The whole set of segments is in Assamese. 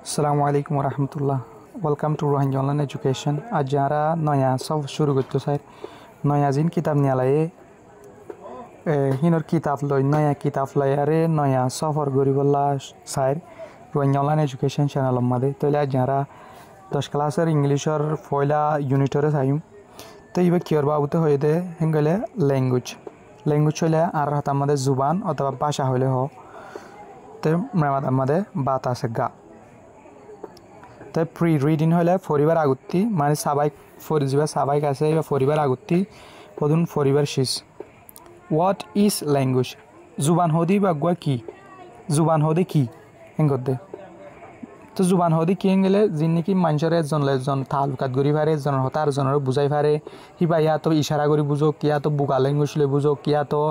Assalamualaikum warahmatullah. Welcome to Rohingya Online Education. आज जरा नया सब शुरू करते हैं नया जिन किताब नियालाये हिनोर किताब लोई नया किताब लायारे नया सफर गरीबल्ला साइर Rohingya Online Education channel मधे तो ले आज जरा 10 क्लासर इंग्लिश और फोइला यूनिटर सायूं तो ये क्योर बाबूते होये दे हिंगले लैंग्वेज होले आरहता मधे जुबान अथवा भाषा होले हो तो मृमादा मधे बात आसेगा तो प्री रीडिंग होले फरिबार आगुत्ती माने साबाइक फरिजिबा साबाइक आसे एबा फरिबार आगुत्ती पदुन फरिबार शिस व्हाट इज लैंग्वेज जुबान होदी बागवा की जुबान होदे की हेंगदे तो जुबान होदी की हेंगले जिन्नी की मानसरे जन तालुकात गरि फारे जन हतार जनर बुझाइ फारे हिबा या तो इशारा गरि बुझोक किया तो बुगा लैंग्वेज ले बुझोक किया तो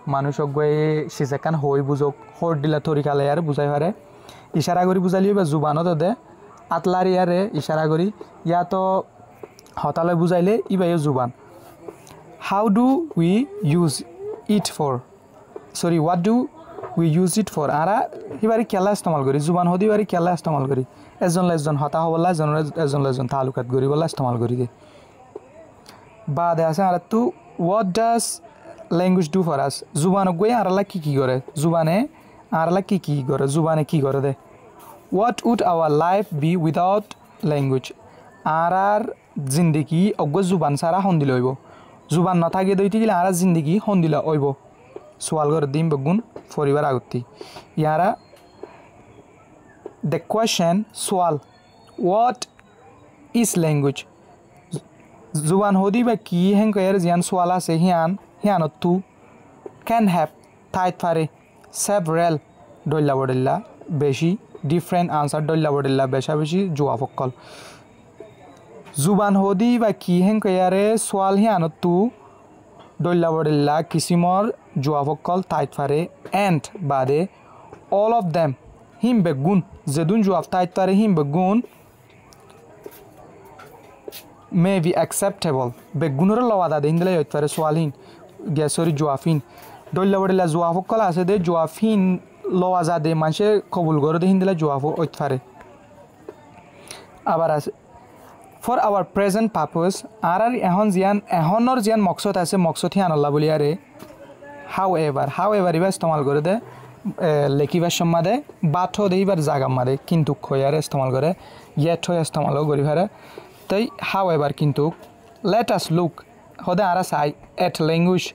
मानुषक गए सिसेकान होई बुझोक होर दिला तरिका ले यार बुझाइ फारे इशारा गरि बुझालियो बा जुबानत दे आतलारी यारे इशारा करी या तो हताले बुझाइले इबायो जुबान how do we use it for sorry what do we use it for आरा हिबारी केला इस्तेमाल करी जुबान होदी बारी केला इस्तेमाल करी एजन हता हबला एजन तालुकात गरी बला इस्तेमाल करी दे बाद आसे आरा तू what does language do for us जुबान गय आराला की करे जुबाने आराला की करे जुबाने की करे दे What would our life be without language? आरार जिंदगी अगो जुबान सारा होंदिल होइबो जुबान न थाके दइति गिला आरा जिंदगी होंदिल होइबो सवाल कर दिम बगुन फरिबार आगुत्ती यारा the question सवाल what is language जुबान होदी बा की हें कयर जियान सवाला से हियान तू can have tight fare several dolla bodilla बेशी different answer dolla bodilla besha beshi jawab okkal जुबान होदी बा की हें कयारे सवाल हियान तू dolla bodilla kisimor jawab okkal tight fare and bade all of them him begun zedun jawab tight fare him begun may be acceptable begunor lawada de hindle yot fare sawal hin gesori jawab hin dolla bodilla jawab okkal ase de jawab hin लो आजादे मानसे कबूल करो दे हिंदिला जवाब ओइतफारे आबार आसे फॉर आवर प्रेजेंट पर्पस आरार एहन एहनर जियान मकसद आसे मकसद हियान अल्लाह बोली आरे हाउ एवर इबा इस्तेमाल करे दे लेखिबा सम्मादे बाथो दे इबार जागा मादे किन्तु खयारे इस्तेमाल करे येट हो इस्तेमाल करि फारे तै हाउ एवर किन्तु लेट अस लुक होदे आरा साइ एट लैंग्वेज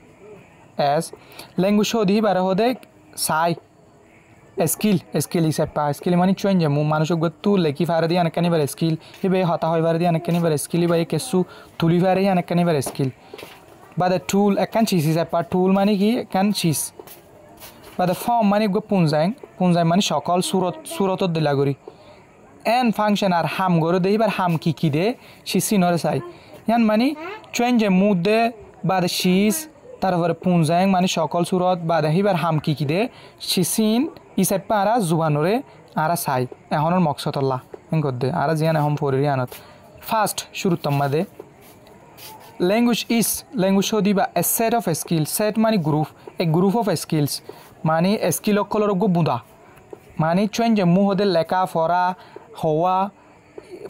एस लैंग्वेज होदी बारे होदे साइ स्किल इसेपा स्किल माने चेंज मु मानुष गतु लेखि फारे दिया नकनी बार स्किल हिबे हता होय बार दिया नकनी बार स्किल बाय केसु तुली फारे या नकनी बार स्किल बाद टूल एकन चीज इसेपा टूल माने की एकन चीज बाद फॉर्म माने गो पुंजाय माने सकल सूरत दिला गरी एन फांक्शन आर हाम गरो देहि बार हाम की दे सिसि नरे साइ यान माने चेंज मु दे बाद शीस तारपर पुंजाय माने सकल सूरत बाद हिबार हाम की दे सिसिन इसेपा आरा जुबानरे आरा साइ एहनर मकसद अल्लाह हेंगद दे आरा जियान हम फरियानत फास्ट शुरुतम मादे लैंग्वेज होदिबा a set of skills set माने group a group of skills माने स्किल कलर गो बुदा माने चेंज मु होदे लेखा फरा हवा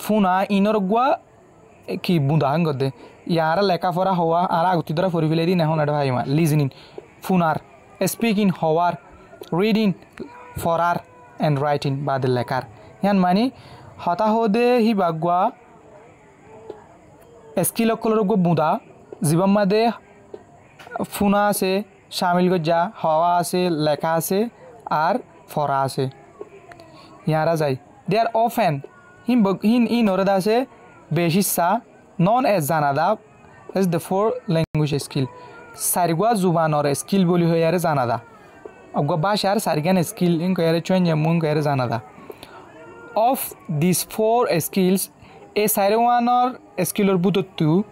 फुना इनर गवा की बुदा हेंगद दे यारा लेखा फरा हवा आरा गुतिदरा फरिबिले दिन एहन आडा भाईमा लिसनिंग फुनार स्पीकिंग हवार रीडिंग फरार एंड राइटिंग बाद लेखार यान मानी हता होदे ही बागवा स्किल कलर गो बुदा जीवन मादे फुना से शामिल गो जा हवा से लेखा से आर फरा से यारा जाय दे आर ऑफन हिन इन ओरदा से बेशिसा नॉन एज जानादा as the four language skill सारिगवा जुबान और स्किल बोली हो यारे जानादा अब भाषार सारिगान स्किल इनको यारे चेंज मुंग यारे जानादा ऑफ दिस फोर स्किल्स ए साइरवान और स्किल और बुतत्तु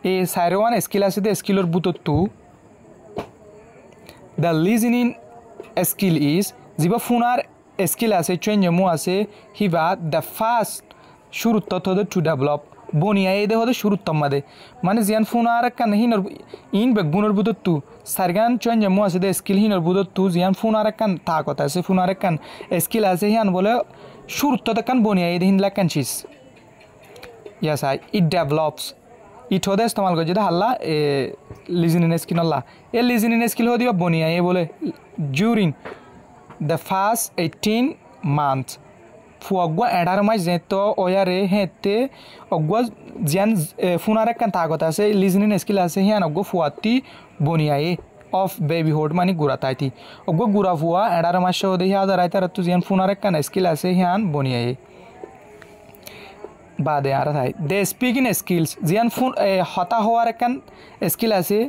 ए साइरवान स्किल आसे दे स्किल और बुतत्तु द लिसनिंग स्किल इज जिबा फुनार स्किल आसे चेंज मु आसे हिबा द फास्ट शुरू तथद टू डेवलप বনিয়া এই দে হদে শুরু তম্মাদে মানে জিয়ান ফুনার কান হিনর ইন বেগুনর বুদত তু সারগান চন জমু আছে দে স্কিল হিনর বুদত তু জিয়ান ফুনার কান তা কথা আছে ফুনার কান স্কিল আছে হিয়ান বলে শুরু তত কান বনিয়া এই হিন লাকান চিজ yes I it develops it হদে ইস্তেমাল করে যদি হাল্লা লিজনিং স্কিল আল্লাহ এ লিজনিং স্কিল হদি বনিয়া এই বলে during the first 18 months ফুয়াগুয়া এডার মাই যেতো ওয়ারে হেতে অগুয়া জিয়ান ফুনারে কান তাগত আছে লিজনিং স্কিল আছে হিয়ান অগু ফুয়াতি বনিয়ায়ে অফ বেবিহুড মানে গুড়া তাইতি অগু গুড়া ফুয়া এডার মাস দে হিয়া দারাই তার তু জিয়ান ফুনারে কান স্কিল আছে হিয়ান বনিয়ায়ে বাদে আর থাই দে স্পিকিং স্কিলস জিয়ান ফুন হতা হওয়ার কান স্কিল আছে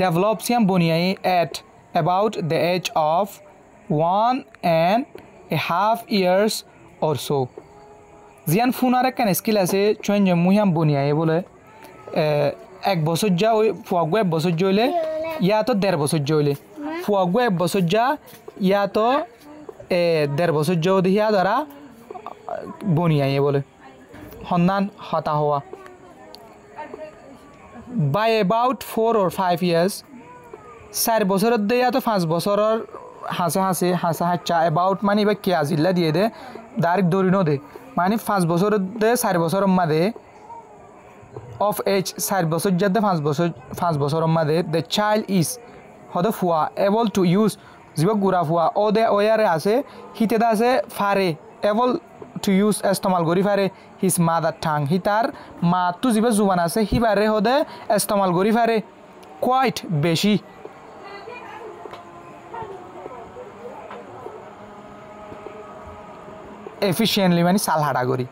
ডেভেলপ সিয়াম বনিয়ায়ে at about the age of 1.5 years or so জিয়ান ফুনার কান স্কিল আছে চয়েন মুহিয়াম বনিয়ায়ে বলে এক বছর যা ওই ফুয়াগু এক বছর জইলে ইয়া তো 1.5 বছর জইলে ফুয়াগু এক বছর যা ইয়া তো 1.5 বছর যাও দেখিয়া দ্বারা বনিয়ায়ে বলে হন্নান হতা হওয়া by about 4 or 5 years 4 বছরের দেয়া তো 5 বছরের হাসা হাচ্চা অ্যাবাউট মানে এবার কে আজিল্লা দিয়ে দে ডাইরেক্ট দৌড়িনো দে মানে 5 বছরের দে 4 বছরের মাঝে অফ এজ 4 বছর যাতে 5 বছরের মাঝে দ্য চাইল্ড ইজ হদে ফুয়া এবল টু ইউজ যিব গুড়া ফুয়া ও দে ওয়ারে আছে হিতে দা আছে ফারে এবল টু ইউজ ইস্তেমাল করি ফারে হিজ মাদার টাং হি তার মাতু যিব জুবান আছে হি বারে হদে ইস্তেমাল করি ফারে কোয়াইট বেশি efficiently মানে সাল হাড়া করি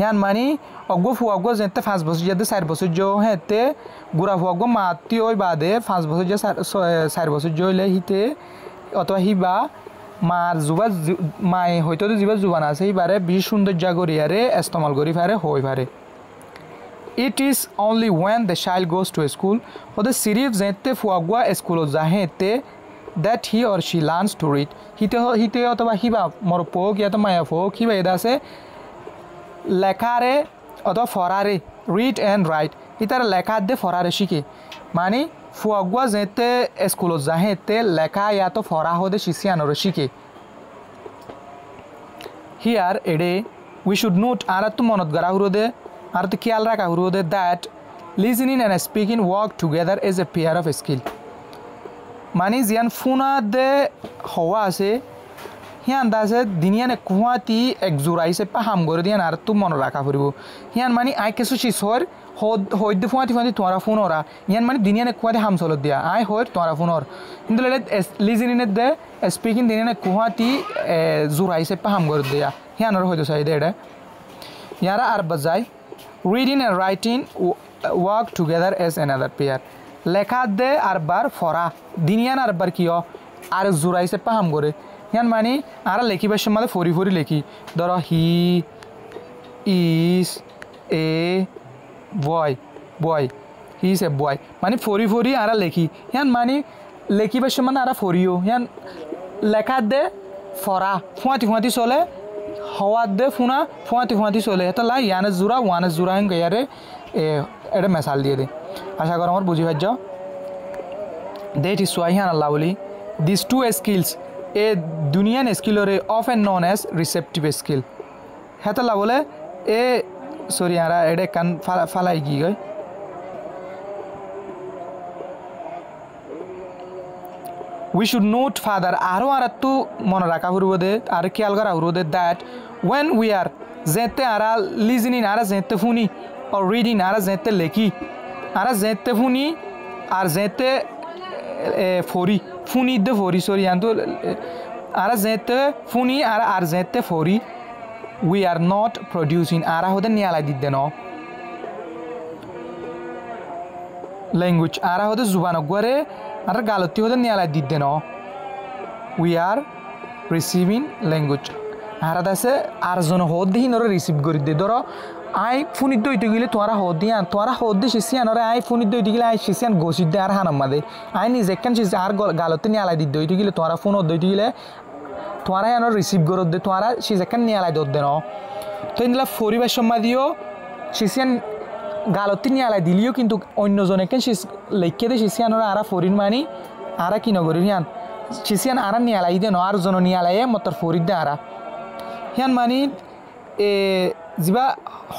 ইয়ান মানে অগো ফুয়াগো যেতে 5 বছর যাতে 4 বছর জো হেতে গুড়া ফুয়াগো মাতি ওই বাদে 5 বছর যা 4 বছর জইলে হিতে অথবা হিবা মার জুবা মাই হয়তো জিবা জুবান আছে হিবারে বেশি সৌন্দর্য করি আরে ইস্তেমাল করি ফারে হই ফারে it is only when the child goes to a school ওদের সিরিফ যেতে ফুয়াগো স্কুলে যা হেতে that he or she learns to read hite অথবা হিবা মর পোক ইয়া তো মায়া ফোক হিবা এদা আছে লেখারে অথবা ফরারে রিড অ্যান্ড রাইট হিতার লেখা দে ফরারে শিখে মানে ফুয়াগুয়া যেতে স্কুলত যা হেতে লেখা ইয়া তো ফরা হদে শিশিয়ানরে শিখে হিয়ার এডে উই শুড নোট আর তো মনত গড়া হুরদে আর তো খেয়াল রাখা হুরদে that listening and speaking work together as a pair of skill মানে জিয়ান ফুনা দে হওয়া আছে হিয়ান দাসে দিনিয়ানে কুয়াতি এক জোড়াইছে পাহাম করে দিয়ান আর তো মনে রাখা ফুরিব হিয়ান মানে আই কিছু শিশর হইতে ফুয়াতি ফুয়াতি তোমারা ফোন ওরা হিয়ান মানে দিনিয়ানে কুয়াতি হাম চলত দিয়া আই হই তোমারা ফোন ওর কিন্তু লিজনিনে দে স্পিকিং দিনিয়ানে কুয়াতি জোড়াইছে পাহাম করে দিয়া হিয়ানোর হয়তো চাই দে এটা ইয়ারা আর বাজায় reading and writing work together as another pair লেখা দে আর বার ফরা দিনিয়ান আর বার কিয় আর জোড়াইছে পাহাম করে ইয়ান মানে আর লেখিবার সময় ফরি ফরি লেখি ধরো he is a boy boy he is a বয় মানে ফরি ফরি আর লেখি ইয়ান মানে লেখিবার সময় আর ফরিও ইয়ান লেখা দে ফরা ফুয়াতি ফুয়াতি চলে হওয়ার দে ফুনা ফুয়াতি ফুয়াতি চলে এটা লাই ইয়ানে জোড়া হেন ইয়ারে এটা মেসাল দিয়ে দে আশা কর আমার বুঝি পাচ্ছ দ্যাট ইজ ওয়াই হিয়ান আল্লাহ বলি দিস টু স্কিলস এ দুনিয়ান স্কিলরে অফ এন্ড নন এজ রিসেপটিভ স্কিল হেতলা বলে এ সরি আরা এটা কান ফালাই কি গই we should note further আরো আর একটু মনে রাখা হইব দে আর খেয়াল করা হইব দে দ্যাট when we are যেতে আর লিজনিং আর যেতে শুনি or reading আর যেতে লেখি আর যেতে শুনি আর যেতে ফরি ফুনি দে ফরি সরি আন্তু আর যেতে ফুনি আর যেতে ফরি we are not producing আর হদে নিয়ালাই দিতে ন ল্যাঙ্গুয়েজ আর হদে জুবান গরে আর গালতি হদে নিয়ালাই দিতে ন we are receiving language আর দাসে আর জন হদ দিন ওরে রিসিভ করি দে ধরো আই ফুনি দইতে গেলে তোরা হদ দিয়ান তোরা হদ দি শিশিয়ান ওরে আই ফুনি দইতে গেলে আই শিশিয়ান গোসি দে আর হানাম মাদে আই নিজে কেন শিশি আর গালতি নিয়ালাই দি দইতে গেলে তোরা ফোন দইতে গেলে তোরা আনো রিসিভ করত দে তোরা শিশে কেন নিয়ালাই দত দে ন তো ইনলা পরিবেশ সম্মা দিও শিশিয়ান গালতি নিয়ালাই দিলিও কিন্তু অন্যজনে কেন লেখকে দে শিশিয়ানরা আরা ফরিন মানি আরা কি নগরী হিয়ান শিশিয়ান আরা নিয়ালাই দে ন আর জন নিয়ালাইয়ে মতর ফরিদ দে আরা হিয়ান মানি যিবা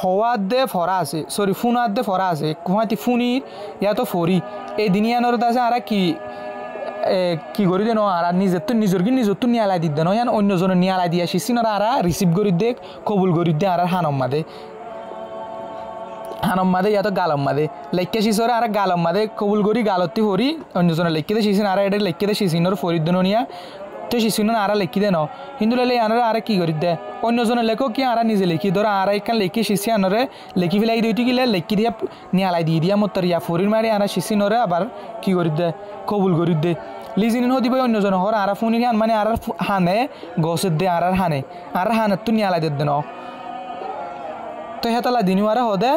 হওয়াত দে ফরা আছে সরি ফুনাত দে ফরা আছে কুহাতি ফুনির ইয়া তো ফরি এই দিনিয়ানোর দাসে আরা কি করি দে ন আর নিজের তো নিয়ালাই দিতে ন ইয়ান অন্যজনের নিয়ালাই দিয়া শিশিনরা আরা রিসিভ করি দে কবুল করি দে আর হানম মাদে ইয়া তো গালম মাদে লেখকে শিশরে আর গালম মাদে কবুল করি গালতি ফরি অন্যজনের লেখকে দে শিশিন আর এটা লেখকে দে শিশিনর ফরিদ দেন নিয়া তো শিশিনর আর লেখি দে ন কিন্তু লেলে আনরে আর কি করি দে অন্যজনের লেখো কি আর নিজে লেখি ধর আর এখান লেখি শিশি আনরে লেখি ফেলাই দিই গিলে লেখি দিয়া নিয়ালাই দিয়ে দিয়া মতর ইয়া ফরির মারি আর শিশিনরে আবার কি করি দে কবুল করি দে লিজিন হদিব অন্যজন হর আর ফোনি হান মানে আর হানে গসের দে আর হানে তো নিয়ালাই দে ন তো হেতলা দিনুয়ারে হদে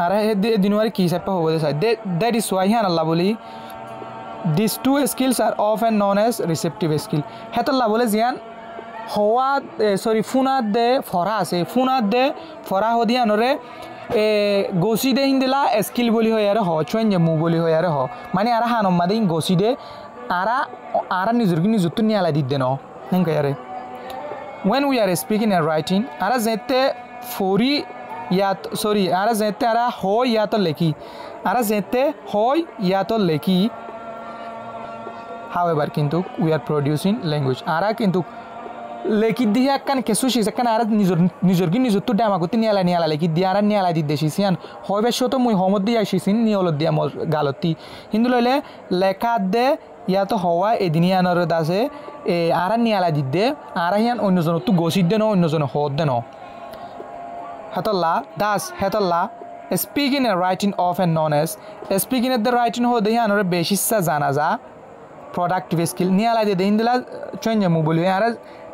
আর দিনুয়ারে কি হিসাবে হবো দে দ্যাট ইজ ওয়াই হান আল্লাহ বলি this two skills are often known as receptive skill হেতলা বলে জিয়ান হওয়া সরি ফুনাত দে ফরা আছে ফুনাত দে ফরা হদিয়ানরে গোসি দে হিন্দিলা স্কিল বলি হয় আর হ চুয়েন যে মু বলি হয় আর হ মানে আর হানম মাদে গোসি দে আর নিজের তো নিয়ালা দিত দে ন হেঙ্কা আরে when we are speaking and writing ara jete fori ya sorry ara jete ara hoy ya to leki ara jete hoy ya to leki however kintu we are producing language ara kintu leki dia kan kesu shi kan ara নিজর তো ডামা করতে নিয়ালা লেকি দিয়া আর নিয়ালা দি দেশি সিয়ান হইবে শত মুই হমদ দিয়া শিসিন নিয়ল দিয়া মল গালতি হিন্দু লইলে লেখা দে ইয়া তো হওয়া এদিনিয়ানর দাসে আর নিয়ালা দি দে আর হিয়ান অন্যজন তো গসিদ দে ন অন্যজন হদ দে ন হেতল্লা দাস হেতল্লা speaking and writing often known as speaking এর রাইটিং হদে হিয়ানর বেশিসা জানা যা প্রোডাক্টিভ স্কিল নিয়ালা দে হিন্দুলা চেঞ্জ মু বলি আর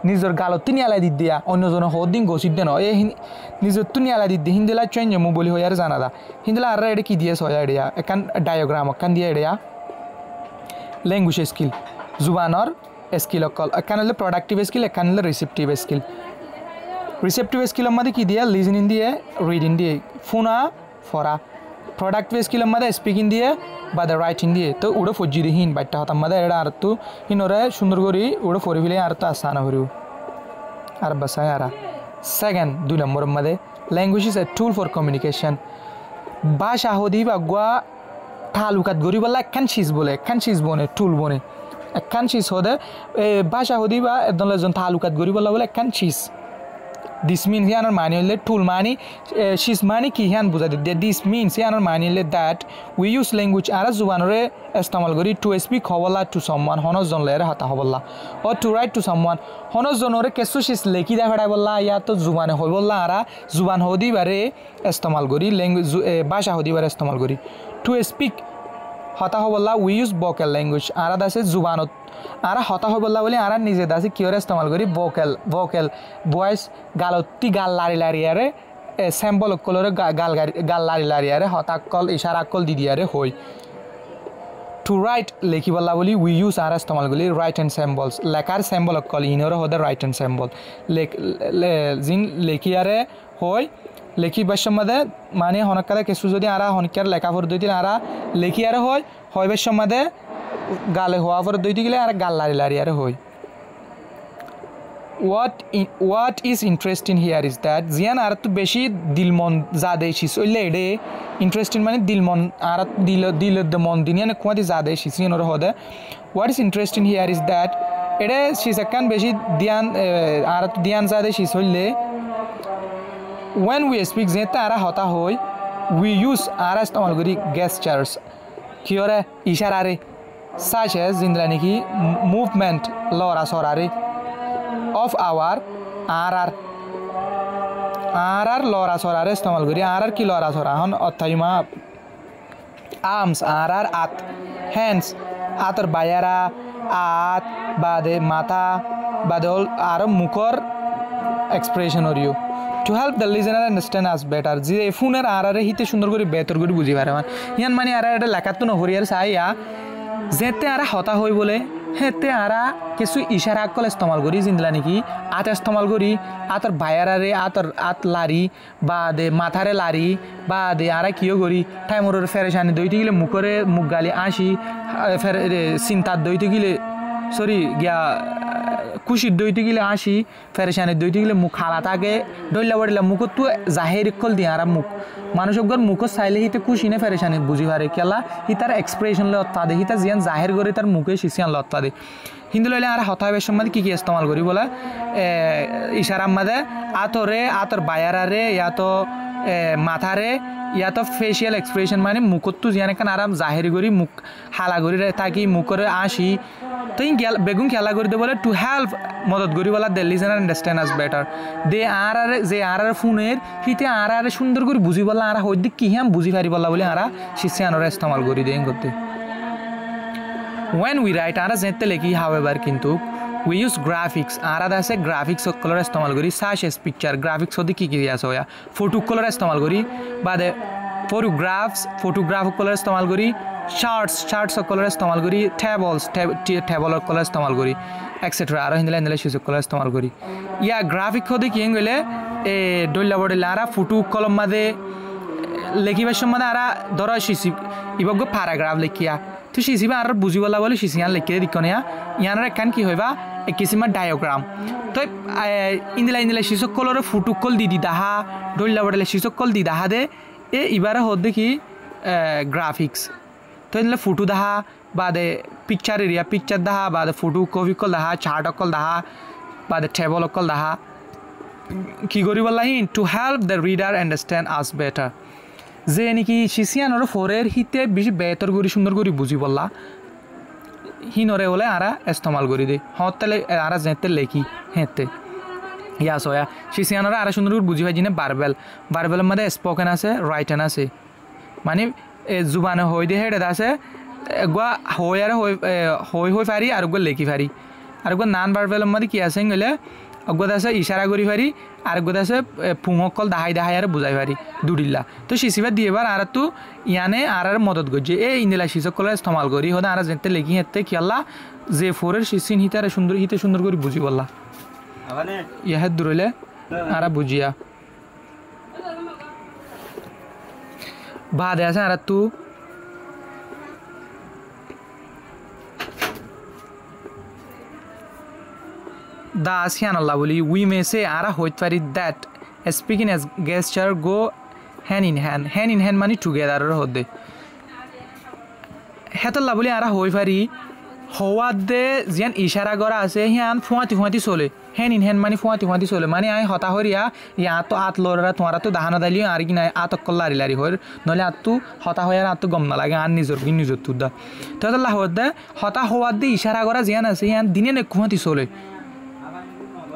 নিজর গালতি নিয়ালা দি দিয়া অন্যজন হদিন গসিদ দে ন এ নিজর তো নিয়ালা দি হিন্দুলা চেঞ্জ মু বলি হয় আর জানা দা হিন্দুলা আর এটা কি দিয়ে সয়া এডিয়া একান ডায়াগ্রাম একান দিয়ে এডিয়া ল্যাঙ্গুয়েজ স্কিল জুবানর স্কিল অকল এখান হলে প্রোডাক্টিভ স্কিল এখান হলে রিসেপটিভ স্কিলের মধ্যে কি দিয়ে লিজনিং দিয়ে রিডিং দিয়ে ফোনা ফরা প্রোডাক্টিভ স্কিলের মধ্যে স্পিকিং দিয়ে বা রাইটিং দিয়ে তো উড়ে ফজি দিয়ে হিন বাইটা হতাম মধ্যে এটা আর তো হিনরে সুন্দর করি উড়ে ফরি ফেলে আর তো আসানা হরিও আর বাসায় আর সেকেন্ড 2 নম্বরের মধ্যে language is a tool for communication ভাষা হদি বা গুয়া তালুকাত গরি বলা একখান চিজ বনে টুল বনে একখান চিজ হদে ভাষা হদি বা একদম তালুকাত গরি বলা বলে একখান চিজ দিস মিনস ইয়ানোর মানি হলে টুল মানি চিজ মানি কি হিয়ান বুঝা দিয়ে দিস মিনস ইয়ানোর মানি হলে দ্যাট উই ইউজ ল্যাঙ্গুয়েজ আর জুবানরে ইস্তেমাল করি টু স্পিক হবলা টু সামওয়ান হনজন লেরে হাতা হবলা ও টু রাইট টু সামওয়ান হনজনরে কেসু চিজ লেখি দে ফেড়াই বললা ইয়া তো জুবানে হই বললা আর জুবান হদি বারে ইস্তেমাল করি ল্যাঙ্গুয়েজ ভাষা হদি বারে ইস্তেমাল করি to speak Hota হবল্লা we use vocal language আর দাসে জুবানত আর হতা হবল্লা বলে আর নিজে দাসে কিয়রে ইস্তেমাল করি ভোকাল ভয়েস গালতি গাল লারি আরে স্যাম্পল অকলরে গাল লারি আরে হতা কল ইশারা কল দিদি আরে হই টু রাইট লেখি বললা বলি উই ইউজ আর ইস্তেমাল করি রাইট এন্ড স্যাম্পলস লেখার স্যাম্পল অকল ইনরে হদে রাইট এন্ড স্যাম্পল জিন লেখি আরে হই লেখি ভাষ্যর মধ্যে মানে হনকালে কিছু যদি আর হনকার লেখা ফর দইতে আর লেখি আর হয় ভাষ্যর মধ্যে গালে হওয়া ফর দইতে গেলে আর গাল লারি আর হয় what is interesting here is that জিয়ান আর তো বেশি দিল মন জাদে শিস ওইলে এডে ইন্টারেস্টিং মানে দিল মন আর দিল মন দিনিয়া না কোয়াদি জাদে শিস ইনর হদে what is interesting here is that এডে শিস কান বেশি ধ্যান আর ধ্যান জাদে শিস হইলে when we speak zeta ara hota hoy we use ara istemal kori gestures kiore isharare such as jindrani ki movement lora sorare of our rr lora sorare istemal kori rr ki lora sora hon othaima arms rr at hands ator bayara at bade mata badol aro mukhor expression or you to help the listener understand us better যে ফোনের আরারে হিতে সুন্দর করে বেতর করে বুঝি পারে মান ইয়ান মানে আর এটা লেখা তো নহরিয়ার চাইয়া যেতে আর হতা হই বলে হেতে আরা কিছু ইশারা কল ইস্তেমাল করি জিন্দলা নাকি আত ইস্তেমাল করি আতর বায়ারারে আত লারি বা দে মাথারে লারি বা দে আরা কিও করি টাইমর ফেরেশানি দইতে গেলে মুখ গালি আসি ফের চিন্তার দইতে গেলে সরি গিয়া খুশির দইতে গেলে আসি ফেরেশানি দইতে গেলে মুখ খালা থাকে ডইলা বড়িলা মুখত তো জাহের কল দিয়ে আরা মুখ মানুষকর মুখ চাইলে হিতে খুশি নে ফেরেশানি বুঝি পারে কেলা হি তার এক্সপ্রেশন লত্তা দে হি তার জিয়ান জাহের করে তার মুখে শিশিয়ান লত্তা দে হিন্দু লইলে আর হতাবের সময় কি ইস্তেমাল করি বলে ইশারার মাঝে আতর বায়ারারে ইয়া তো মাথারে ইয়া তো ফেশিয়াল এক্সপ্রেশন মানে মুখত তো জিয়ান এখান আরাম জাহেরি করি মুখ হালা করি থাকি মুখরে আসি তাই বেগুন খেলা করে দে বলে টু হেল্প মদত করি বলা দে লিসেনার আন্ডারস্ট্যান্ড আস বেটার দে আর ফোনের হিতে আর সুন্দর করে বুঝি বলা আর হইতে কি হ্যাঁ বুঝি পারি বলা বলে আর শিশে আনরা ইস্তেমাল করি দেন করতে when we write ara jette leki however kintu we use graphics ara dase graphics color istemal kori such as picture graphics hodi ki aso ya photo color istemal kori bade photograph color istemal kori charts color istemal kori table color istemal kori etc aro hindile shisu color istemal kori ya graphic hodi ki ngile e dolla bode lara photo column made lekibar somade ara doro shisi iboggo paragraph lekia তো শিশিবা আর বুঝিবলা বলে শিশিয়ান লিখে দিকনে ইয়ানার একখান কি হইবা এক কিসিমার ডায়াগ্রাম তো ইন্দিলা শিশক কলরে ফুটুকল দি দাহা ডইলা বড়লে শিশক কল দি দাহা দে এ ইবারে হদ কি গ্রাফিক্স তো ইন্দিলা ফুটু দাহা বাদে পিকচার এরিয়া পিকচার দাহা বাদে ফুটু কপি কল দাহা চার্ট কল দাহা বাদে টেবল কল দাহা কি করিবলা হিন to help the reader understand us better যে নাকি শিশিয়ানোর ফোরের হিতে বেশি বেতর করি সুন্দর করি বুঝি বললা হিনরে বলে আরা ইস্তেমাল করি দে হতে আরা যেতে লেখি হেতে ইয়া সয়া শিশিয়ানোর আরা সুন্দর করে বুঝি পাই জিনে বারবেলের মধ্যে স্পোকেন আছে রাইটেন আছে মানে জুবানে হই দিয়ে হেডে আছে এগুয়া হই আর হই পারি আর এগুলো লেখি পারি আর এগুলো নান বারবেলের মধ্যে কি আছে গেলে অজ্ঞত আছে ইশারা করি পারি আর অজ্ঞত আছে ফুঙকল দাহাই আর বুঝাই পারি দুডিল্লা তো শিশিবার দিয়ে এবার আর তো ইয়ানে আর মদত করছে এই ইন্দিলা শিশকল ইস্তেমাল করি হতে আর যেতে লেখি হেতে খেয়াল্লা যে ফোরের শিশিন হিতে সুন্দর করে বুঝি বললা ইহার দূরলে আর বুঝিয়া বাদে আছে আর তো the ASEAN Allah boli we may say ara hoit pari that speaking as gesture go hand in hand mani together hode hetalla boli ara hoi pari howad de jian ishara gora ase hian fuati sole hand in hand mani fuati sole mani ai hota horia ya to at lorara tomara to dahana dali ar ki na at kollari lari hor nole at tu hota hoyar at gom na lage an nijor tudda to hetalla hode hota howad de ishara gora jian ase hian dine ne fuati sole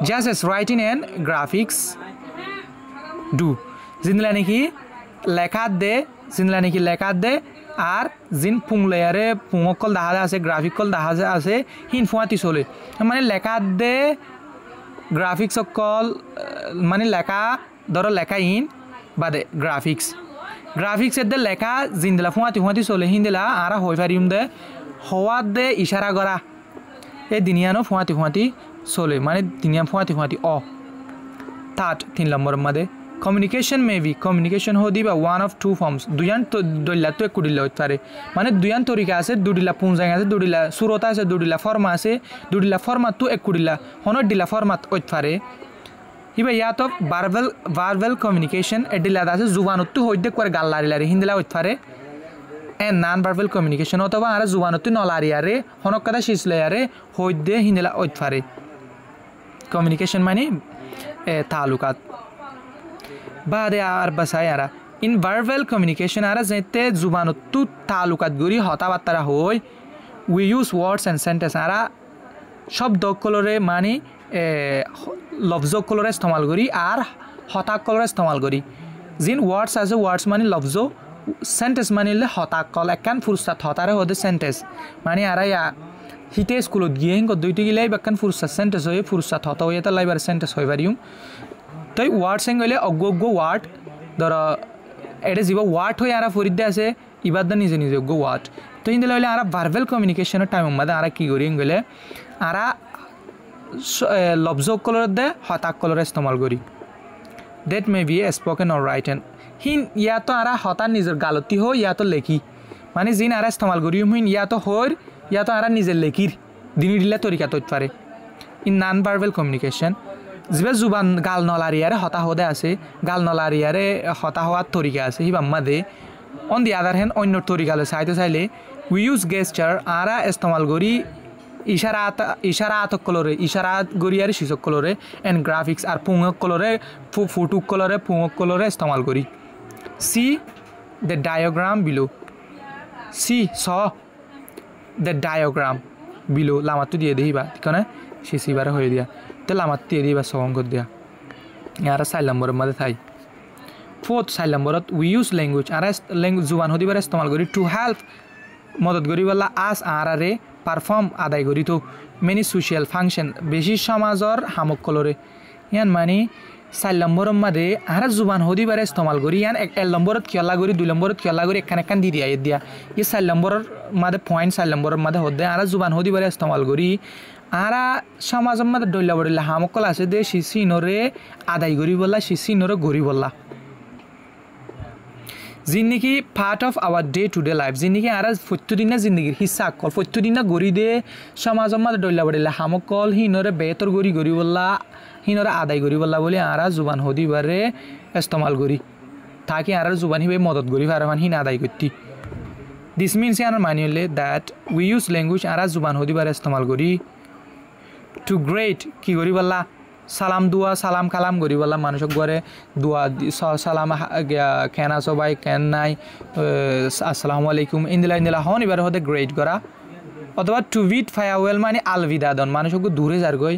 just as writing and graphics do জিনলা নাকি লেখা দে আর জিন পুং লেয়ারে পুঙকল দেখা আছে গ্রাফিকল দেখা আছে হিন ফুয়াতি চলে মানে লেখা দে গ্রাফিক্স অকল মানে লেখা ধরো লেখা ইন বাদে গ্রাফিক্স এর দে লেখা জিনদিলা ফুয়াতি চলে হিনদিলা আর হই পারিম দে হওয়াত দে ইশারা করা এই দিনিয়ানো ফুয়াতি চলে মানে দিনিয়া ফুয়াতি থার্ড 3 নম্বরের মধ্যে কমিউনিকেশন হদি বা ওয়ান অফ টু ফর্মস দুইয়ান তো দইলা তো একুডিলা হইতে পারে মানে দুইয়ান তরিকা আছে দুডিলা পুঞ্জাং আছে দুডিলা সুরতা আছে দুডিলা ফর্মা আছে দুডিলা ফর্মা তো একুডিলা হনর ডিলা ফর্মাত হইতে পারে ইবা ইয়াত ভার্বাল কমিউনিকেশন এডিলা আছে জুবানত তো হইতে করে গাল্লারিলারি হিন্দিলা হইতে পারে এন্ড নন ভার্বাল কমিউনিকেশন অথবা আর জুবানত নলারিয়ারে হনক কথা শিসলায়ারে হইতে হিন্দিলা হইতে পারে কমিউনিকেশন মানে তালুকাত বাদে আর বাসায় আরা ইন ভার্বাল কমিউনিকেশন আর যেতে জুবানতো তালুকাত গরি হতাবার্তা হই উই ইউজ ওয়ার্ডস অ্যান্ড সেন্টেন্স আরা শব্দ কলরে মানে লফজ কলরে ইস্তেমাল করি আর হতা কলরে ইস্তেমাল করি জিন ওয়ার্ডস আছে ওয়ার্ডস মানে লফজ সেন্টেন্স মানে হতা কল একখান ফুরসাত হতারে হদে সেন্টেন্স মানে আর হিতে স্কুলত গিয়ে হিঙ্ক দুইটি গিলাই একখান ফুরসাত সেন্টেন্স হয়ে ফুরসাত হতা হয়ে তো লাইবার সেন্টেন্স হয়ে পারিম তাই ওয়ার্ড সেং হলে অজ্ঞ ওয়ার্ড ধর এটা যা ওয়ার্ড হয়ে আর ফরিদে আছে ইবার নিজে অজ্ঞ ওয়ার্ড তো তো ইন্দে লইলে আরা ভার্বাল কমিউনিকেশনের টাইম মধ্যে আরা কি করি গেলে আরা লফজ কলর দে হতাক কলর ইস্তেমাল করি that may be spoken or written হিন ইয়া তো আরা হতার নিজের গালতি হো ইয়া তো লেখি মানে জিন আরা ইস্তেমাল করি হিন ইয়া তো হর ইয়া তো আরা নিজের লেখির দিন দিলে তরিকা তৈরি পারে ইন নন ভার্বাল কমিউনিকেশন যে জুবান গাল নলারিয়ারে হতা হদে আছে গাল নলারিয়ারে হতা হওয়ার তরিকা আছে হিবাম্মা দে অন দি আদার হ্যান্ড অন্য তরিকালে চাইতে চাইলে উই ইউজ গেস্টার আরা ইস্তেমাল করি ইশারাত কলরে ইশারাত গরিয়ারে শিশক কলরে এন্ড গ্রাফিক্স আর পুঙক কলরে ফুটুক কলরে পুঙক কলরে ইস্তেমাল করি সি দ্য ডায়াগ্রাম বিলো সি স দ্য ডায়াগ্রাম বিলো লামাতো দিয়ে দিবা ঠিকানা সে সিবারে হয়ে দিয়া তো লামাত দিয়ে দিবা সঙ্গ দিয়া আর 4 নম্বরের মধ্যে থাই 4th 4 নম্বরত উই ইউজ ল্যাঙ্গুয়েজ আর ল্যাঙ্গুয়েজ জুবান হদিবার ইস্তেমাল করি টু হেল্প মদত করি বলা আস আরে পারফর্ম আদায় করি তো মেনি সোশিয়াল ফাংশন বেশি সমাজর হামক কলরে ইয়ান মানে 4 নম্বরের মধ্যে আর জুবান হদিবার ইস্তেমাল করি ইয়ান 1 নম্বরত খেলা করি 2 নম্বরত খেলা করি একখান দি দিয়া এই 4 নম্বরের মধ্যে পয়েন্ট 4 নম্বরের মধ্যে হদে আর জুবান হদিবার ইস্তেমাল করি আরা সমাজের মধ্যে ডইলা বড়িলা হামকল আছে দে শিশি নরে আদায় করি বললা শিশি নরে গড়ি বললা জিন্দিগি part of our day to day life জিন্দিগি আর প্রত্যেকদিন জিন্দিগির হিসা কল প্রত্যেকদিন গড়ি দে সমাজের মধ্যে ডইলা বড়িলা হামকল হিনরে বেতর গড়ি গড়ি বললা হিনরে আদায় করি বললা বলে আর জুবান হদিবারে ইস্তেমাল করি তাকে আর জুবান হিবে মদত করি পারমান হিন আদায় করতি দিস মিনস ইয়ার মানি হলে দ্যাট উই ইউজ ল্যাঙ্গুয়েজ আর জুবান হদিবারে ইস্তেমাল করি টু গ্রেট কি করি বললা সালাম দুয়া সালাম কালাম করি বললা মানুষক ঘরে দুয়া সালাম কেন আছো ভাই কেন নাই আসসালামু আলাইকুম ইন্দিলা হন এবার হতে গ্রেট করা অথবা টু বিট ফায়ারওয়েল মানে আলবিদা দন মানুষক দূরে যার গই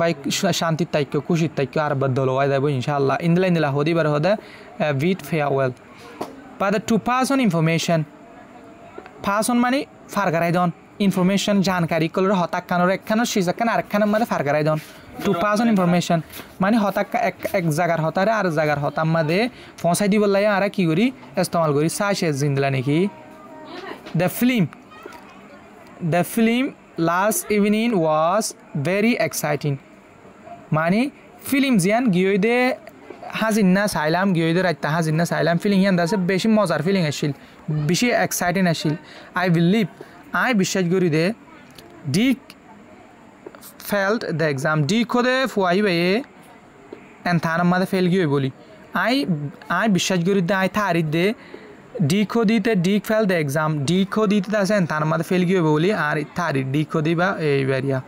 বাই শান্তির তাইক্য খুশির তাইক্য আর বদল হয়ে যাবো ইনশাআল্লাহ ইন্দিলা হতে এবার হতে বিট ফায়ারওয়েল বা to pass on information pass on মানে ফারগারাই দন ইনফরমেশন জানকারি কলর হতাক কানোর একখানোর সিজাকান আরেকখানের মধ্যে ফারগারাই দন টু পাস অন ইনফরমেশন মানে হতাক এক জায়গার হতারে আর জায়গার হতার মধ্যে পৌঁছাই দিব লাগে আর কি করি ইস্তেমাল করি সাইসে জিন্দলা নাকি the film last evening was very exciting মানে ফিল্ম জিয়ান গিয়ে দে হাজিন্না চাইলাম গিয়ে দে রাইতা হাজিন্না চাইলাম ফিলিং ইয়ান আছে বেশি মজার ফিলিং আসছিল বেশি এক্সাইটিং আসছিল আই বিলিভ আই বিশ্বাস করি দে ডিক ফেল্ট দ্য এক্সাম ডিক হদে ফুয়াই বাইয়ে এন থানার মাঝে ফেল গিয়ে বলি আই বিশ্বাস করি দে আই থারিত দে ডিক দিতে ডিক ফেল দ্য এক্সাম ডিক দিতে আছে এন থানার মাঝে ফেল গিয়ে বলি আর থারি ডিক দিবা এই বারিয়া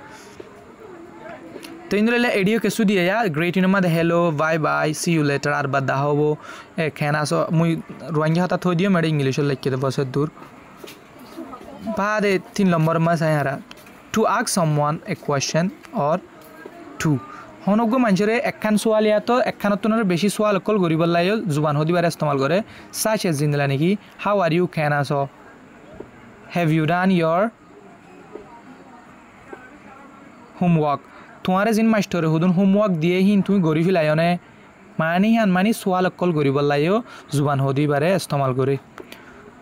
তো ইন্দুলে এডিও কেসু দিয়ে গ্রেট ইনের মধ্যে hello bye bye see you later আর বাদ দা হবো খেনাসো মুই রোহিঙ্গা হতা থই দিও মেডে ইংলিশে লিখে দে বছর দূর বাদে 3 নম্বর মাস আয়ারা to ask someone a question or to হনগ্য মানুষের একখান সোয়াল ইয়াতো একখানতনের বেশি সোয়াল কল গরিবল লাইও জুবান হদিবার ইস্তেমাল করে সাচ এজ জিন্দলা নাকি হাউ আর ইউ ক্যান আসো have you done your homework তোমারে জিন মাস্টরে হুদুন হোমওয়ার্ক দিয়ে হিন তুমি গরি ফিলাইও নে মানি হান মানি সোয়াল কল গরিবল লাইও জুবান হদিবারে ইস্তেমাল করে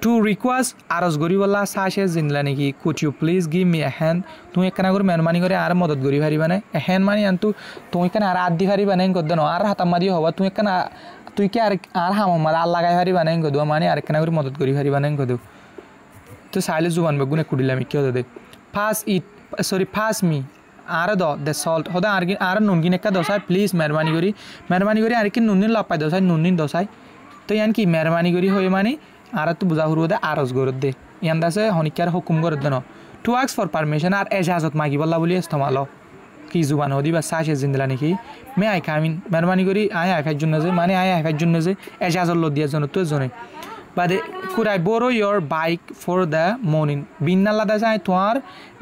টু রিকোয়েস্ট আরজ গরি বলা সাচে জিন্দলা নাকি could you please give me a hand তুমি একখানা করে মেহরবানি করে আর মদত করি পারিবানে এ হ্যান্ড মানে আনতু তুমি কেন আর আদি পারিবানে কদ ন আর হাতাম মাদি হবা তুমি কেন তুই কি আর হাম মার আর লাগাই পারিবানে কদ মানে আর একখানা করে মদত করি পারিবানে কদ তো সাইলে জুবান বেগুনে কুডিলাম কি হতে দে ফাস মি আর দ্য সল্ট হদা আর নুনগিন একটা দশায় প্লিজ মেহরবানি করি আর কি নুনিন লাপাই দশায় নুনিন দশায় তো ইয়ান কি মেহরবানি করি হয়ে মানে আর তো বুঝা হুরু দে আরজ গরত দে ইয়ান দাসে হনিকার হুকুম গরত দেন টু আস্ক ফর পারমিশন আর এজাজত মাগি বল্লা বলি ইস্তেমাল কি জুবান হদি বা সাচে জিন্দলা নাকি মে আই কামিন মেহরবানি করি আই আইফার জন্য যে মানে আই আইফার জন্য যে এজাজত ল দিয়া জন তো জনে বাদে could I borrow your bike for the morning বিন্নাল্লা দাসে আই তোমার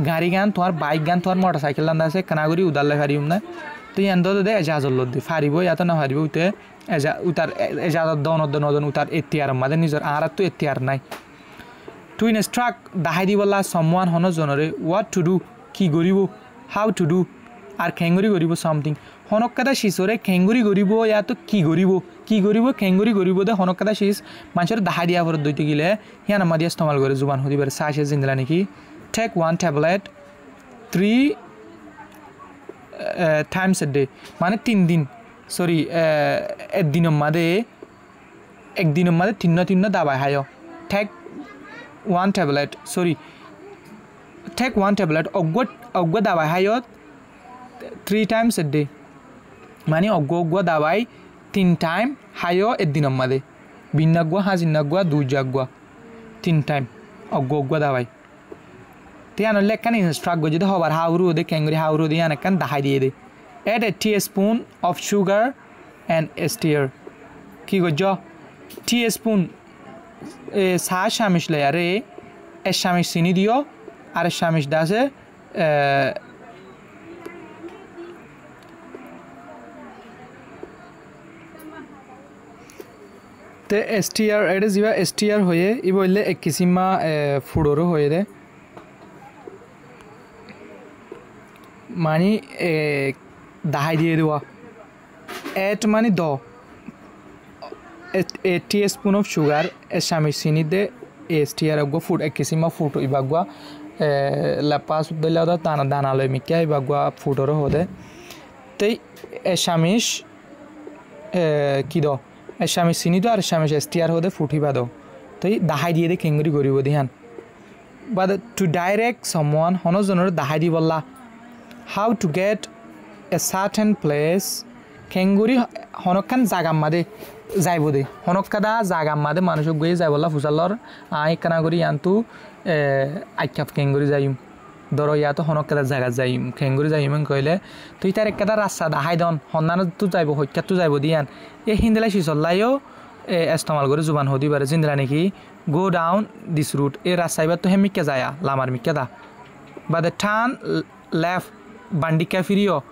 গাড়ি গান তোমার বাইক গান তোমার মোটরসাইকেল গান দাসে কানাগুড়ি উদারলে ফারিম না তো ইয়ান দে এজাজত ল দে ফারিব ইয়াত না ফারিব উতে উতার এজাজত দন উতার এতিয়ার মাঝে নিজের আর তো এতিয়ার নাই টু ইনস্ট্রাক্ট দাহাই দি বলা সামওয়ান হন জনরে হোয়াট টু ডু কি করিব হাউ টু ডু আর খেঙ্গুরি গরিব সামথিং হনক কথা শিশরে খেঙ্গুরি গরিব ইয়া তো কি গরিব খেঙ্গুরি গরিব দে হনক কথা শিস মানুষের দাহা দিয়া পর দইতে গেলে হিয়া নামা দিয়ে ইস্তেমাল করে জুবান হদি পারে সাশে জিন্দলা নাকি tech 1 tablet 3 times a day মানে 3 দিন সরি একদিনের মাঝে তিন দাবাই হায় take 1 tablet sorry take 1 tablet অগ্গ দাবাই হায় 3 times a day মানে অগ্গ দাবাই 3 টাইম হায় একদিনের মাঝে বিন্নাগুয়া হাজিনাগুয়া দুজাগুয়া 3 time অগ্গ দাবাই tiano lekkan instruct go jede hobar hawru de kengri hawru de yana kan dahai diye de add a teaspoon of sugar and stir ki go jo teaspoon sa shamish le are e shamish sini dio ar shamish dase te stir it is your stir hoye ibolle ek kisima fudoro hoye de মানে দাহাই দিয়ে দেওয়া এট মানে দ এ টিস্পুন অফ সুগার এ শামির চিনি দে এসটিআর গো ফুড এক কিসিমা ফুড ইবাগুয়া লাপাস দিলে দানা দানা লই মিকা ইবাগুয়া ফুডর হদে তেই এ শামিশ কি দ এ শামির চিনি দো আর শামিশ এসটিআর হদে ফুটিবা দ তেই দাহাই দিয়ে দে খেঙ্গুরি গরিব দিহান বাট টু ডাইরেক্ট সামওয়ান হনজনের দাহাই দি বললা how to get a certain place kenguri honokkan jagam made jaibo de honokkada jagam made manushok goye jaibolla fusalor ai kana gori yantu aikap kenguri jaim doro ya to honokkada jaga jaim kenguri jaim koile tui tar ekkada rasta da haidon honnano tu jaibo hokka tu jaibo dian e hindela shisollayo istemal gore zuban hodi bare jindra neki go down this route e rasaiba to hemikka jaya lamar mikka da by the turn left bandika firio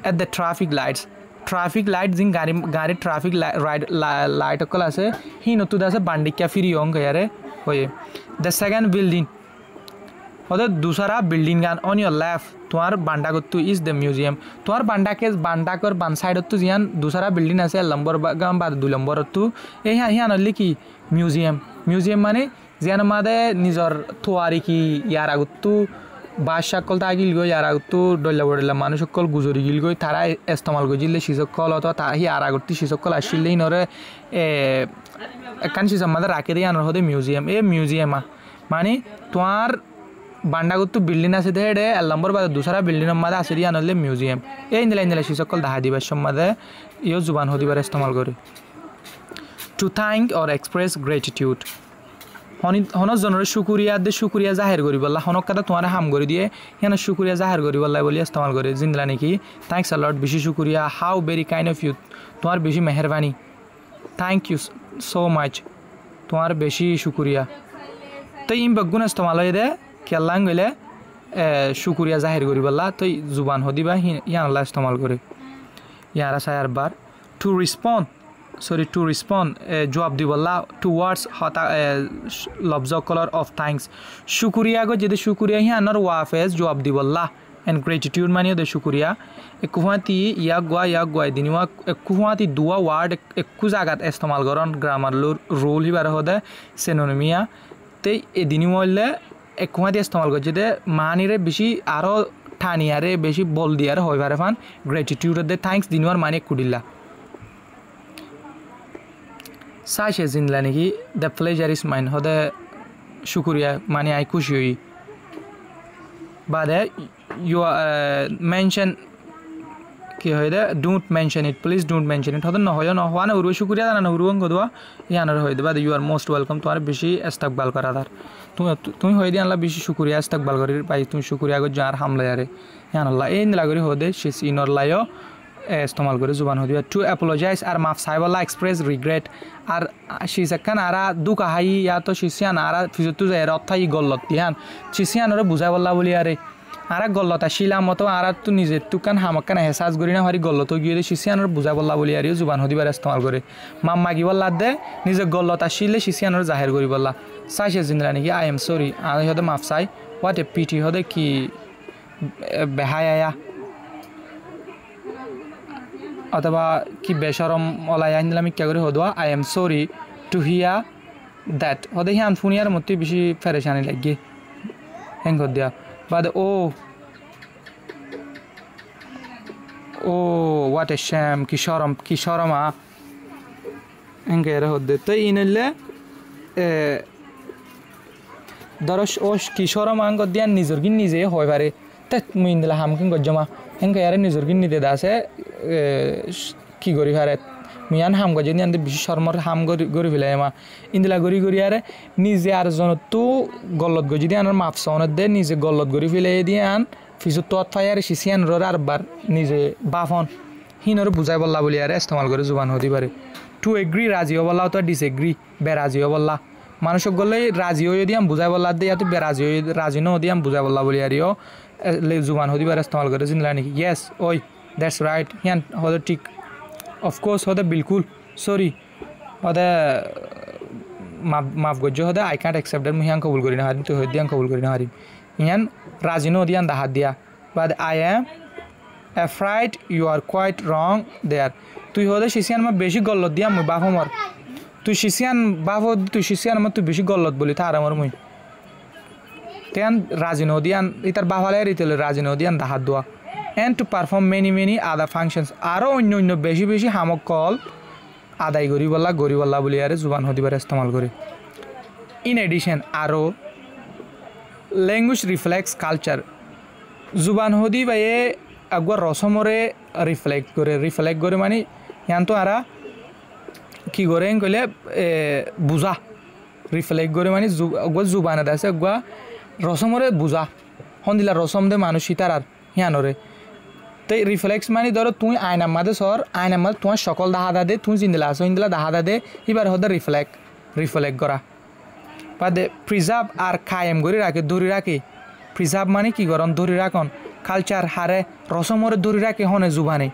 at the traffic lights in gari traffic light okol ase hi notu dase bandika firio ngare hoye the second building hoda dusara building gan on your left tomar bandagottu is the museum tomar bandakor ban side ottu jian dusara building ase number gam bad du number ottu e hi anolli ki museum mane jian made nijor thuari ki yara gottu বাদশাকল তাগিল গই আর আগতু ডল্লা বড়লা মানুষকল গুজরি গিল গই তারা ইস্তেমাল গজিলে শিসকল অত তাহি আর আগতি শিসকল আসিলেই নরে একান শিসম মাদে রাখে দিয়ে আনর হদে মিউজিয়াম মানে তোমার বান্ডাগতু বিল্ডিং আছে দেড়ে এক নম্বর বাদে দুসরা বিল্ডিং মাদে আছে দিয়ে আনলে মিউজিয়াম এই ইন্দলা শিসকল দাহা দিবার সম্মাদে ইও জুবান হদিবার ইস্তেমাল করে to thank or express gratitude হনজনের শুকুরিয়া জাহির করি বললা হনক কথা তোমার হাম করে দিয়ে হেন শুকুরিয়া জাহির করি বললা বলি ইস্তেমাল করে জিন্দলা নাকি থ্যাঙ্কস আ লট বেশি শুকুরিয়া হাউ ভেরি কাইন্ড অফ ইউ তোমার বেশি মেহরবানি থ্যাংক ইউ সো মাচ তোমার বেশি শুকুরিয়া তো ইম বগুন ইস্তেমাল হয়ে দে কেল্লাং গেলে শুকুরিয়া জাহির করি বললা তো জুবান হদিবা ইয়ান আল্লাহ ইস্তেমাল করে ইয়ারা সায়ার বার টু রেসপন্ড জবাব দি বললা towards Hota লফজ colour of thanks শুকুরিয়া গো যদি শুকুরিয়া হিয়ানর ওয়াফেজ জবাব দি বললা এন্ড গ্রেটিটিউড মানিও দে শুকুরিয়া একুহাতি ইয়াক গোয়া দিনিওয়া একুহাতি দুয়া ওয়ার্ড একু জাগাত ইস্তেমাল করন গ্রামার রুল হিবার হদে সিনোনিমিয়া তে এ দিনিওয়ালে একুহাতি ইস্তেমাল করছে দে মানিরে বেশি আরো ঠানিয়ারে বেশি বল দিয়ারে হয় পারে ফান গ্রেটিটিউড দে থ্যাঙ্কস দিনিওয়ার মানে কুডিল্লা সাইশে জিনলা নাকি দ্য প্লেজার ইজ মাইন হদে শুকুরিয়া মানে আই খুশি হই বাদে ইউ মেনশন কি হয় দে don't mention it please don't mention it হদে নহয় নহওয়া না উরু শুকুরিয়া জানা না উরুং গদওয়া ইয়ানর হয় দে বাদে ইউ আর মোস্ট ওয়েলকাম তোমার বেশি ইস্তেকবাল করা দার তুমি হয় দিয়ে আল্লাহ বেশি শুকুরিয়া ইস্তেকবাল করি পাই তুমি শুকুরিয়া গো যার হামলা আরে ইয়ানাল্লাহ এই নিলা করি হদে শিস ইনর লাইও ইস্তেমাল করে জুবান হদিবা টু অ্যাপোলোজাইজ আর মাফ সাইবলা এক্সপ্রেস রিগ্রেট আর শিসাকান আরা দুকা হাই ইয়া তো শিসিয়ান আরা ফিজতু যায় রথাই গল্লত দিয়ান শিসিয়ানরে বুঝাই বললা বলি আরে আরা গল্লত আসিলা মতো আরা তো নিজে তুকান হামাকান হেসাজ করি না হারি গল্লত গিয়ে শিসিয়ানরে বুঝাই বললা বলি আরে জুবান হদিবার ইস্তেমাল করে মাম মাগি বললা দে নিজে গল্লত আসিলে শিসিয়ানরে জাহির করি বললা সাইশে জিন্দরা নাকি আই এম সরি আর হদে মাফ সাই হোয়াট এ পিটি হদে কি বেহায়া অথবা কি বেশরম ওলাই আইন দিলাম ইচ্ছা করে হদোয়া I am sorry to hear that হদে হিয়ান ফুনিয়ার মধ্যে বেশি ফেরেশানি লাগে হ্যাং কর দিয়া বাদ ও হোয়াট এ শ্যাম কি শরমা হ্যাঙ্গে এরা হদে তো ইনলে ধরো ও কি শরমা হ্যাং কর দিয়া নিজের গিন নিজে হয় পারে তে মুই ইন্দিলা হামকিন গজ্জমা হ্যাঙ্গে এরা নিজের গিন নিতে দাসে কি করি পারে মিয়ান হাম গজে নিয়ে বেশি শর্মর হাম গড়ি ফেলাই মা ইন্দিলা গড়ি আরে নিজে আর জন তো গলত গজি দিয়ে আনার মাপ সনত দে নিজে গলত গড়ি ফেলাই দিয়ে আন ফিজু তত ফাই আর সিসিয়ান রোর আর বার নিজে বাফন হিনর বুঝাই বললা বলি আর ইস্তেমাল করে জুবান হতে পারে টু এগ্রি রাজিও বললাও তো ডিসএগ্রি বেরাজিও বললা মানুষক গলে রাজিও যদি আমি বুঝাই বললা দিয়ে তো বেরাজি রাজি নো দিয়ে আমি বুঝাই বললা বলি আরিও জুবান হতে পারে ইস্তেমাল করে জিনলা নাকি ইয়েস ওই দ্যাটস রাইট হিয়ান হতে ঠিক অফকোর্স হতে বিলকুল সরি হতে মাফ গজ্য হতে আই ক্যান্ট অ্যাকসেপ্ট দ্যাট মুই হিয়ান কবুল করি না হারিম তুই হইতে কবুল করি না হারিম ইয়ান রাজিনো দিয়ান দাহাত দিয়া but I am afraid you are quite wrong there তুই হদে শিশিয়ান মা বেশি গল্লত দিয়া মুই বাপ আমার তুই শিশিয়ান বাপ তুই শিশিয়ান আমার তুই বেশি গল্লত বলি তার আমার মুই তেন রাজিনো দিয়ান ইতার বাহালে রিতেলে রাজিনো দিয়ান দাহাত দোয়া and to perform many other functions আরও অন্য বেশি হামক কল আদায় গরি বল্লা বলি আরে জুবান হদিবার ইস্তেমাল করে ইন এডিশন আরও ল্যাঙ্গুয়েজ রিফ্লেক্টস কালচার জুবান হদি বাইয়ে একবার রসমরে রিফ্লেক্ট করে মানে ইয়ান তো আরা কি করে কইলে বুঝা রিফ্লেক্ট করে মানে একবার জুবানে আছে একবার রসমরে বুঝা হন্দিলা রসম দে মানুষ সীতার আর হিয়ানরে তো রিফ্লেক্স মানে ধরো তুই আয়নার মাঝে আয়নার মাঝে তোমার সকল দাহা দে তুই চিন্দিলা আসো ইন্দিলা দাহা দে এবার হতে রিফ্লেক্ট করা বা দে প্রিজার্ভ আর কায়েম করে রাখে ধরে রাখে প্রিজার্ভ মানে কি করন ধরে রাখন কালচার হারে রসমরে ধরে রাখে হনে জুবানে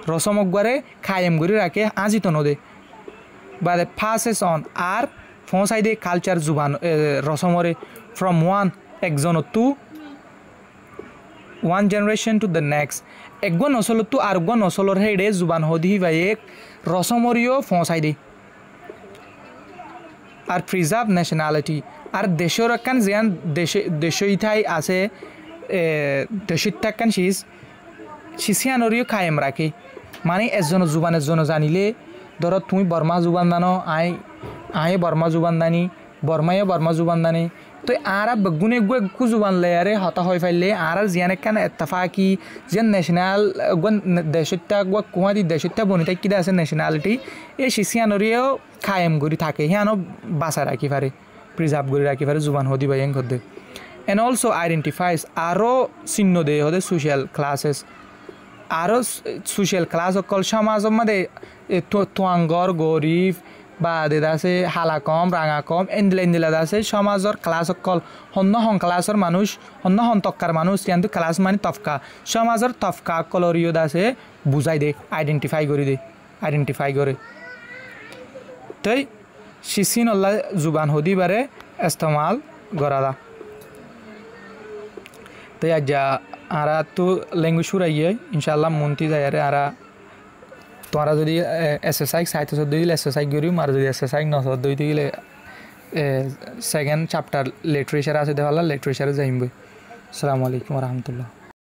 রসম একবারে কায়েম করে রাখে আজিত নদে বা দে ফাসেস অন আর ফসাই দে কালচার জুবান রসমরে ফ্রম একজন to one generation to the next একগুণ নসল তো আর গুণ নসলর হেডে জুবান হদি ভাই এক রসমরিও ফসাই দে আর প্রিজার্ভ ন্যাশনালিটি আর দেশের একখান যেন দেশ ইথাই আছে দেশিত্যাকান সিসিয়ানরিও কায়েম রাখে মানে এজন জানিলে ধরো তুমি বর্মা জুবান দানো আয় বর্মা জুবান দানি বর্মাইও বর্মা জুবান দানি তো আর বেগুনে গু জুবান লেয়ারে হতা হয়ে ফেললে আর জিয়ান একখান এত্তাফাকি যেন ন্যাশনাল দেশটা কুমাদি দেশটা বনিতা কিদা আছে ন্যাশনালিটি এই সিসিয়ানরিও কায়েম করি থাকে হিয়ানো বাঁচা রাখি পারে প্রিজার্ভ করে রাখি পারে জুবান হদি বা এন করতে এন্ড অলসো আইডেন্টিফাইস আরও চিহ্ন দেয় হতে সোশ্যাল ক্লাসেস আরও সোশ্যাল ক্লাস অকল সমাজের মধ্যে তোয়াঙ্গর গরিব বা দেদা আছে হালা কম রাঙা কম এন্দিলা আছে সমাজের ক্লাস অকল হন্য ক্লাসের মানুষ হন্য তক্কার মানুষ কিন্তু ক্লাস মানে তফকা সমাজের তফকা কলরিও আছে বুঝাই দে আইডেন্টিফাই করে তাই সিসিন আল্লাহ জুবান হদিবারে ইস্তেমাল করা দা তাই আজ আরা তো ল্যাঙ্গুয়েজ শুরাইয়ে ইনশাআল্লাহ মন্তি যায় আরে আরা তোমরা যদি এক্সারসাইজ সাইতে দিলে এক্সারসাইজ করিম আর যদি এক্সারসাইজ নসদ দিতে গেলে সেকেন্ড চ্যাপ্টার লিটারেচার আছে দেওয়ালা লিটারেচারে যাইম বই আসসালামু আলাইকুম রহমতুল্লাহ